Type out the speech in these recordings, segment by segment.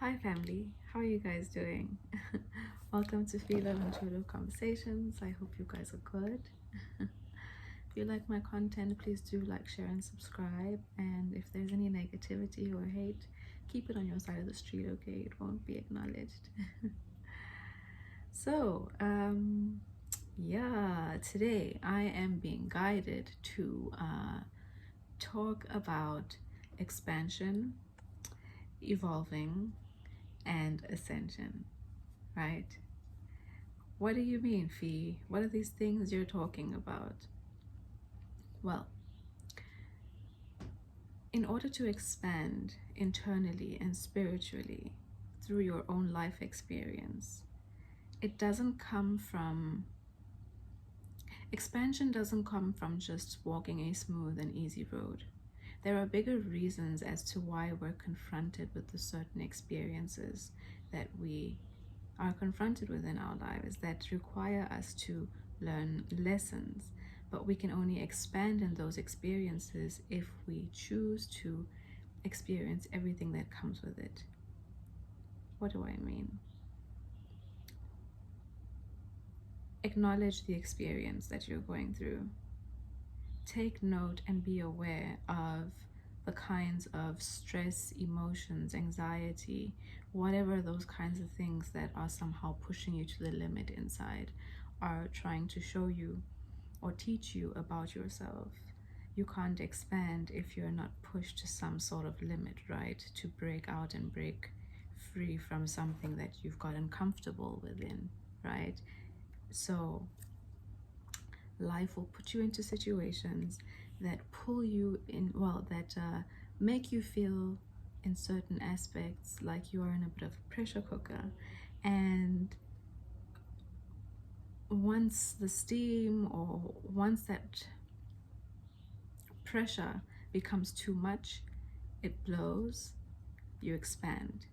Hi family, how are you guys doing? Welcome to Phie.Love and Phie.Love Conversations. I hope you guys are good. If you like my content, please do like, share, and subscribe. And if there's any negativity or hate, keep it on your side of the street, okay? It won't be acknowledged. So, yeah, today I am being guided to talk about expansion, evolving, and ascension, right? What do you mean, Phie? What are these things you're talking about? Well, in order to expand internally and spiritually through your own life experience, expansion doesn't come from just walking a smooth and easy road. There are bigger reasons as to why we're confronted with the certain experiences that we are confronted with in our lives that require us to learn lessons, but we can only expand in those experiences if we choose to experience everything that comes with it. What do I mean? Acknowledge the experience that you're going through. Take note and be aware of the kinds of stress, emotions, anxiety, whatever those kinds of things that are somehow pushing you to the limit inside are trying to show you or teach you about yourself. You can't expand if you're not pushed to some sort of limit, right? To break out and break free from something that you've gotten comfortable within, right? So life will put you into situations that pull you in, that make you feel in certain aspects like you are in a bit of a pressure cooker. And once the steam or once that pressure becomes too much, it blows, you expand.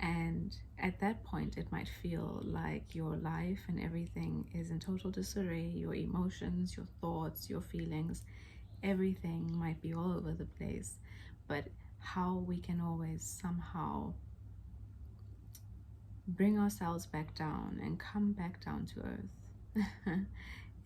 And at that point, it might feel like your life and everything is in total disarray. Your emotions, your thoughts, your feelings, everything might be all over the place. But how we can always somehow bring ourselves back down and come back down to earth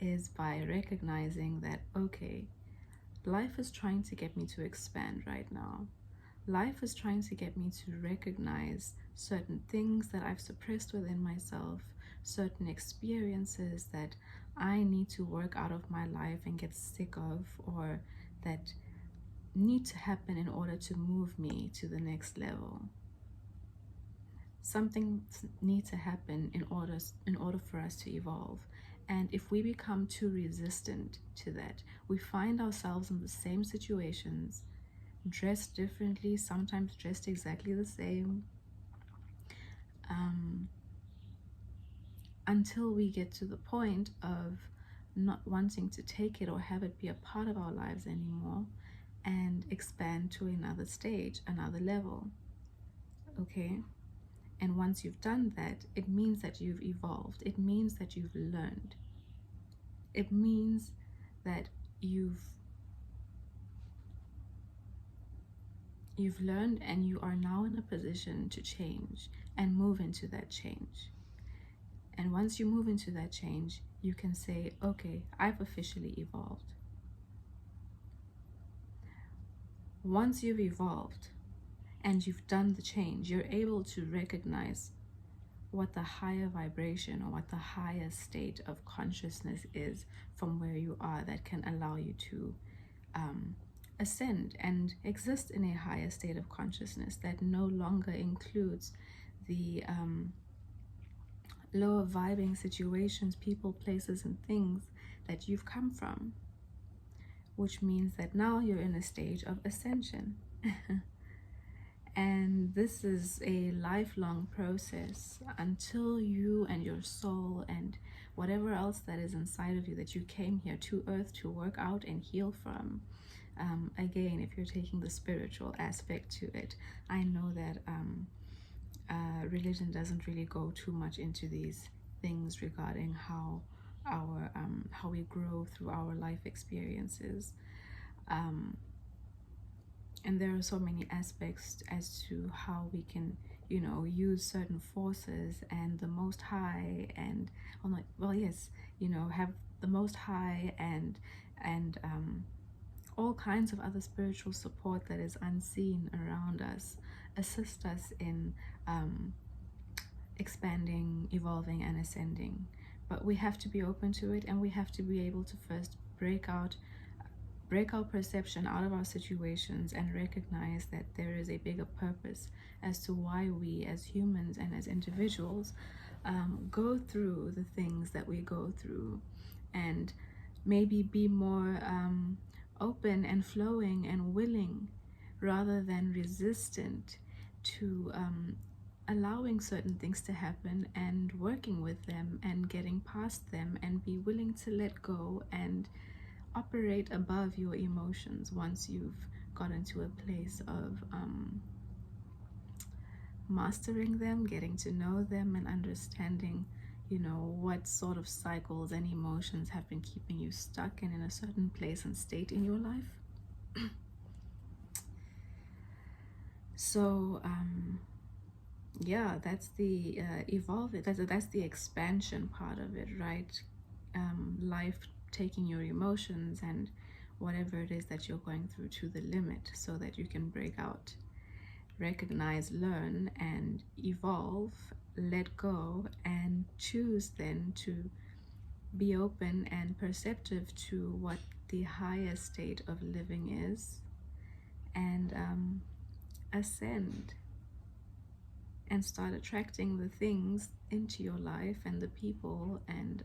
is by recognizing that, okay, life is trying to get me to expand right now. Life is trying to get me to recognize certain things that I've suppressed within myself, certain experiences that I need to work out of my life and get sick of, or that need to happen in order to move me to the next level. Something needs to happen in order for us to evolve. And if we become too resistant to that, we find ourselves in the same situations, dressed differently, sometimes dressed exactly the same, until we get to the point of not wanting to take it or have it be a part of our lives anymore and expand to another stage, another level. Okay? And once you've done that, it means that you've evolved. It means that you've learned. It means that you've learned and you are now in a position to change and move into that change. And once you move into that change, you can say, okay, I've officially evolved. Once you've evolved and you've done the change, you're able to recognize what the higher vibration or what the higher state of consciousness is from where you are that can allow you to ascend and exist in a higher state of consciousness that no longer includes the lower vibing situations, people, places, and things that you've come from, which means that now you're in a stage of ascension. And this is a lifelong process until you and your soul and whatever else that is inside of you that you came here to earth to work out and heal from. Again, if you're taking the spiritual aspect to it, I know that religion doesn't really go too much into these things regarding how we grow through our life experiences. And there are so many aspects as to how we can, use certain forces and the Most High, and have the Most High and all kinds of other spiritual support that is unseen around us, assist us in expanding, evolving, and ascending. But we have to be open to it, and we have to be able to first break our perception out of our situations and recognize that there is a bigger purpose as to why we as humans and as individuals go through the things that we go through, and maybe be more open and flowing and willing rather than resistant to allowing certain things to happen and working with them and getting past them, and be willing to let go and operate above your emotions once you've gotten to a place of mastering them, getting to know them, and understanding, what sort of cycles and emotions have been keeping you stuck in a certain place and state in your life. So yeah, that's the evolve. That's the expansion part of it, right? Life taking your emotions and whatever it is that you're going through to the limit, so that you can break out, recognize, learn, and evolve, let go, and choose then to be open and perceptive to what the highest state of living is, and ascend and start attracting the things into your life and the people and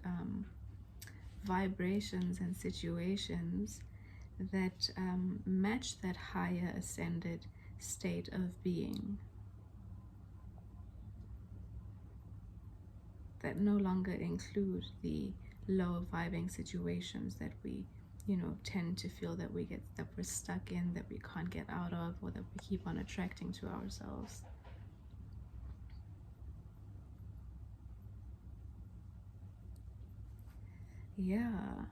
vibrations and situations that match that higher ascended state of being, that no longer include the lower vibing situations that we tend to feel that we're stuck in, that we can't get out of, or that we keep on attracting to ourselves. Yeah,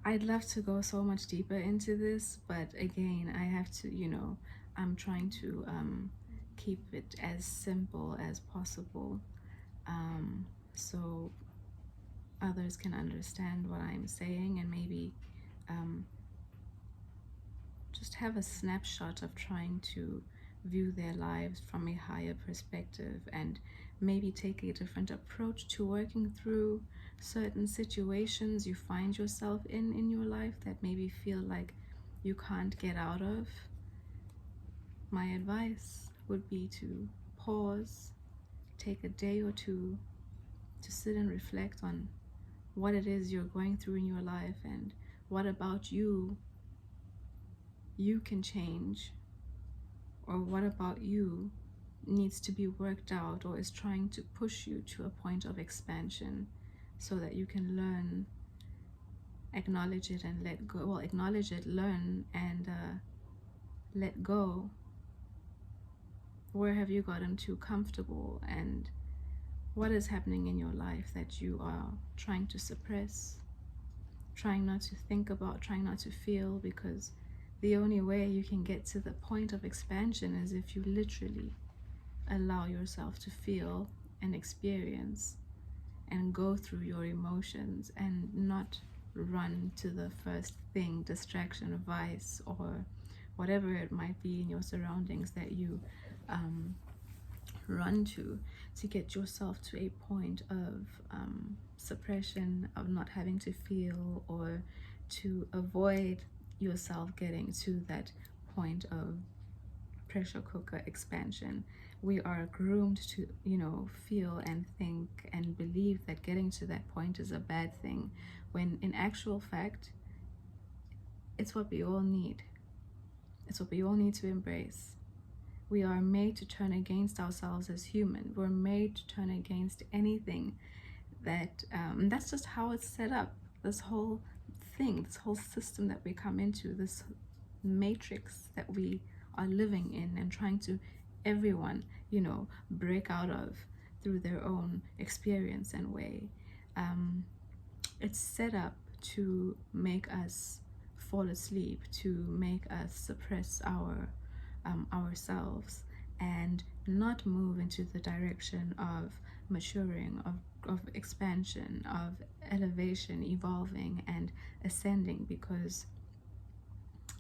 I'd love to go so much deeper into this, but again, I have to, I'm trying to keep it as simple as possible, so others can understand what I'm saying, and maybe just have a snapshot of trying to view their lives from a higher perspective, and maybe take a different approach to working through certain situations you find yourself in your life that maybe feel like you can't get out of. My advice would be to pause, take a day or two to sit and reflect on what it is you're going through in your life, and what about you can change, or what about you needs to be worked out or is trying to push you to a point of expansion, so that you can learn, acknowledge it, and let go. Well, acknowledge it, learn, and let go. Where have you gotten too comfortable, and what is happening in your life that you are trying to suppress, trying not to think about, trying not to feel? Because the only way you can get to the point of expansion is if you literally allow yourself to feel and experience and go through your emotions, and not run to the first thing, distraction, vice, or whatever it might be in your surroundings that you run to get yourself to a point of suppression, of not having to feel, or to avoid yourself getting to that point of pressure cooker expansion. We are groomed to, feel and think and believe that getting to that point is a bad thing, when in actual fact, it's what we all need. It's what we all need to embrace. We are made to turn against ourselves as human. We're made to turn against anything that, that's just how it's set up. This whole thing, this whole system that we come into, this matrix that we are living in and trying to, everyone, break out of through their own experience and way. It's set up to make us fall asleep, to make us suppress ourselves and not move into the direction of maturing, of expansion, of elevation, evolving and ascending. Because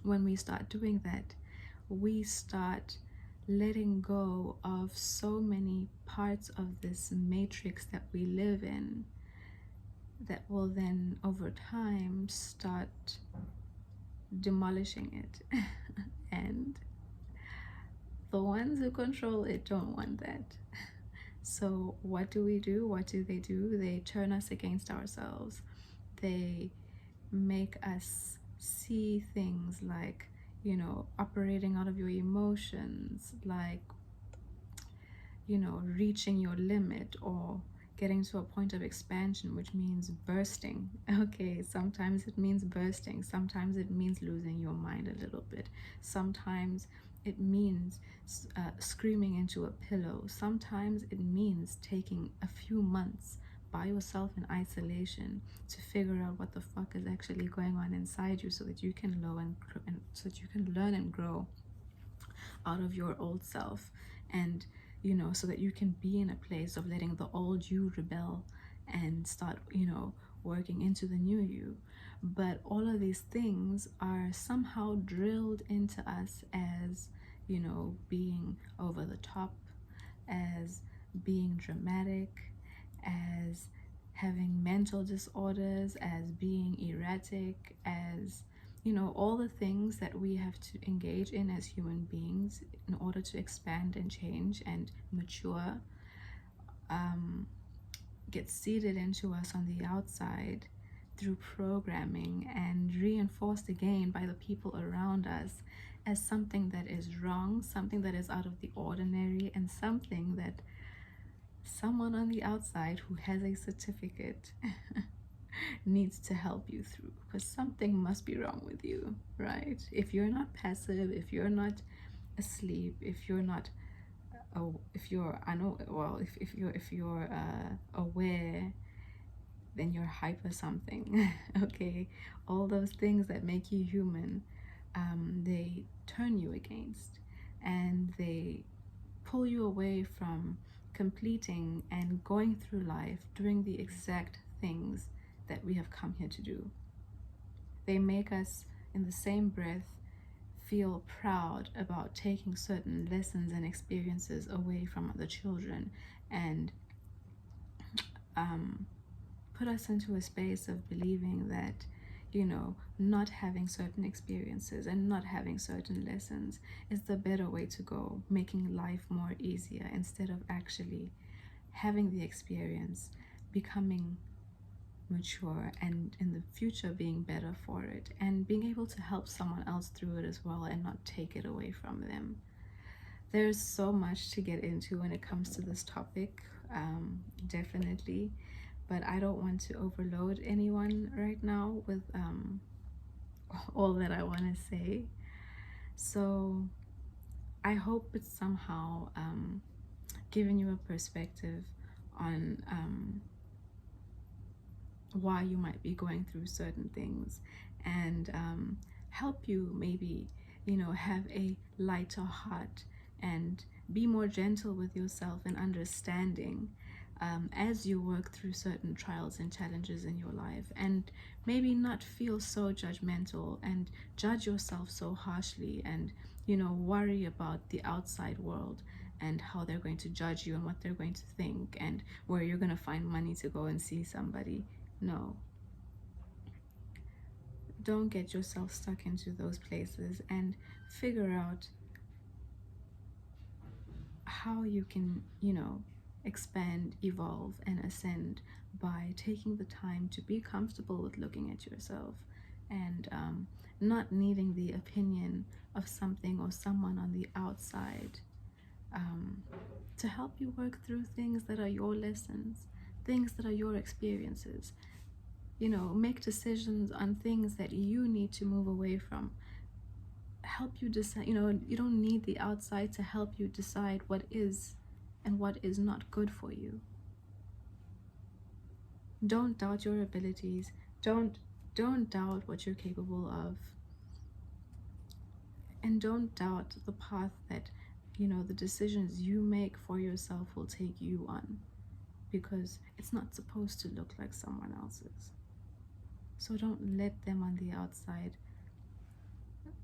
when we start doing that, we start letting go of so many parts of this matrix that we live in, that will then over time start demolishing it. And the ones who control it don't want that. So what do we do? What do? They turn us against ourselves. They make us see things like, operating out of your emotions, like, reaching your limit or getting to a point of expansion, which means bursting. Okay, sometimes it means bursting. Sometimes it means losing your mind a little bit. Sometimes it means screaming into a pillow. Sometimes it means taking a few months by yourself in isolation to figure out what the fuck is actually going on inside you, so that you can learn and grow out of your old self, and so that you can be in a place of letting the old you rebel and start working into the new you. But all of these things are somehow drilled into us as being over the top, as being dramatic, as having mental disorders, as being erratic, as all the things that we have to engage in as human beings in order to expand and change and mature, get seeded into us on the outside through programming and reinforced again by the people around us as something that is wrong, something that is out of the ordinary, and something that someone on the outside who has a certificate needs to help you through, because something must be wrong with you, right? If you're not passive, if you're not asleep, if you're not if you're aware, then you're hyper something. Okay, all those things that make you human, they turn you against, and they pull you away from completing and going through life doing the exact things that we have come here to do. They make us, in the same breath, feel proud about taking certain lessons and experiences away from other children, and put us into a space of believing that not having certain experiences and not having certain lessons is the better way to go, making life more easier, instead of actually having the experience, becoming mature, and in the future being better for it, and being able to help someone else through it as well, and not take it away from them. There's so much to get into when it comes to this topic, definitely, but I don't want to overload anyone right now with all that I want to say. So I hope it's somehow giving you a perspective on why you might be going through certain things, and help you maybe have a lighter heart and be more gentle with yourself and understanding as you work through certain trials and challenges in your life, and maybe not feel so judgmental and judge yourself so harshly, and worry about the outside world and how they're going to judge you and what they're going to think and where you're going to find money to go and see somebody. No, don't get yourself stuck into those places, and figure out how you can expand, evolve and ascend by taking the time to be comfortable with looking at yourself, and not needing the opinion of something or someone on the outside to help you work through things that are your lessons, things that are your experiences. Make decisions on things that you need to move away from. Help you decide. You don't need the outside to help you decide what is and what is not good for you. Don't doubt your abilities. Don't doubt what you're capable of. And don't doubt the path that, the decisions you make for yourself will take you on, because it's not supposed to look like someone else's. So don't let them on the outside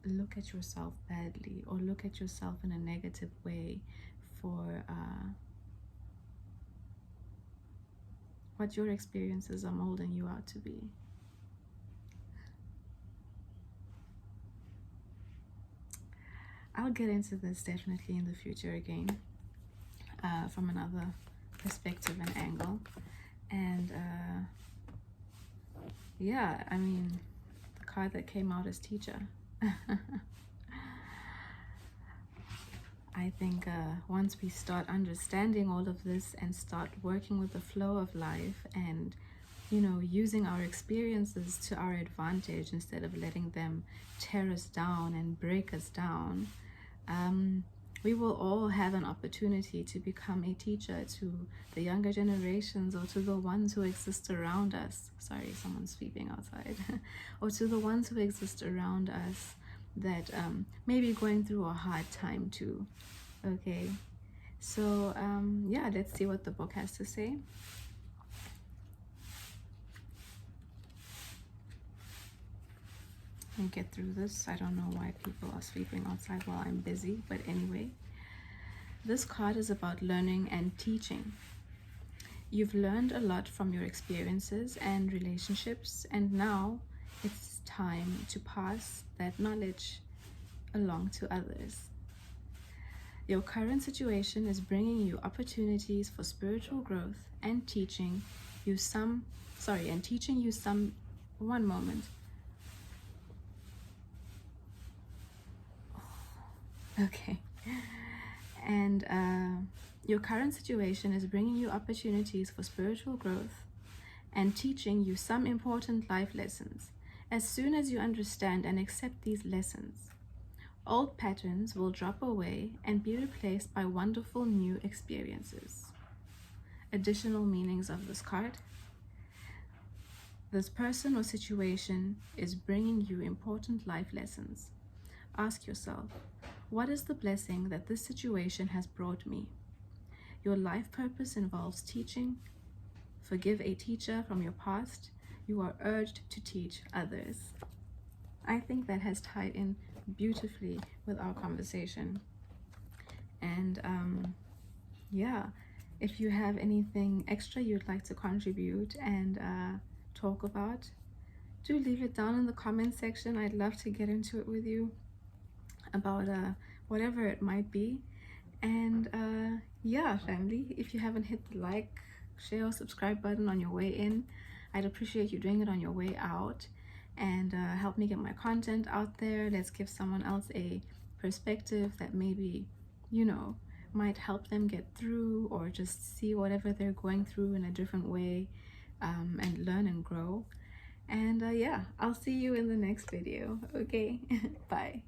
look at yourself badly or look at yourself in a negative way for what your experiences are molding you out to be. I'll get into this definitely in the future again, from another perspective and angle. And yeah, I mean, the card that came out is Teacher. I think once we start understanding all of this and start working with the flow of life and, using our experiences to our advantage instead of letting them tear us down and break us down, we will all have an opportunity to become a teacher to the younger generations, or to the ones who exist around us. Sorry, someone's sweeping outside. Or to the ones who exist around us that may be going through a hard time too. Okay, so yeah, let's see what the book has to say. And get through this. I don't know why people are sleeping outside while I'm busy, but anyway, this card is about learning and teaching. You've learned a lot from your experiences and relationships, and now it's time to pass that knowledge along to others. Your current situation is bringing you opportunities for spiritual growth and teaching you some, one moment. Okay. And your current situation is bringing you opportunities for spiritual growth and teaching you some important life lessons. As soon as you understand and accept these lessons, old patterns will drop away and be replaced by wonderful new experiences. Additional meanings of this card. This person or situation is bringing you important life lessons. Ask yourself, what is the blessing that this situation has brought me? Your life purpose involves teaching. Forgive a teacher from your past. You are urged to teach others. I think that has tied in beautifully with our conversation. And yeah, if you have anything extra you'd like to contribute and talk about, do leave it down in the comment section. I'd love to get into it with you about whatever it might be. And yeah, family, if you haven't hit the like, share, or subscribe button on your way in, I'd appreciate you doing it on your way out, and help me get my content out there. Let's give someone else a perspective that maybe, might help them get through, or just see whatever they're going through in a different way, and learn and grow. And yeah, I'll see you in the next video. Okay, bye.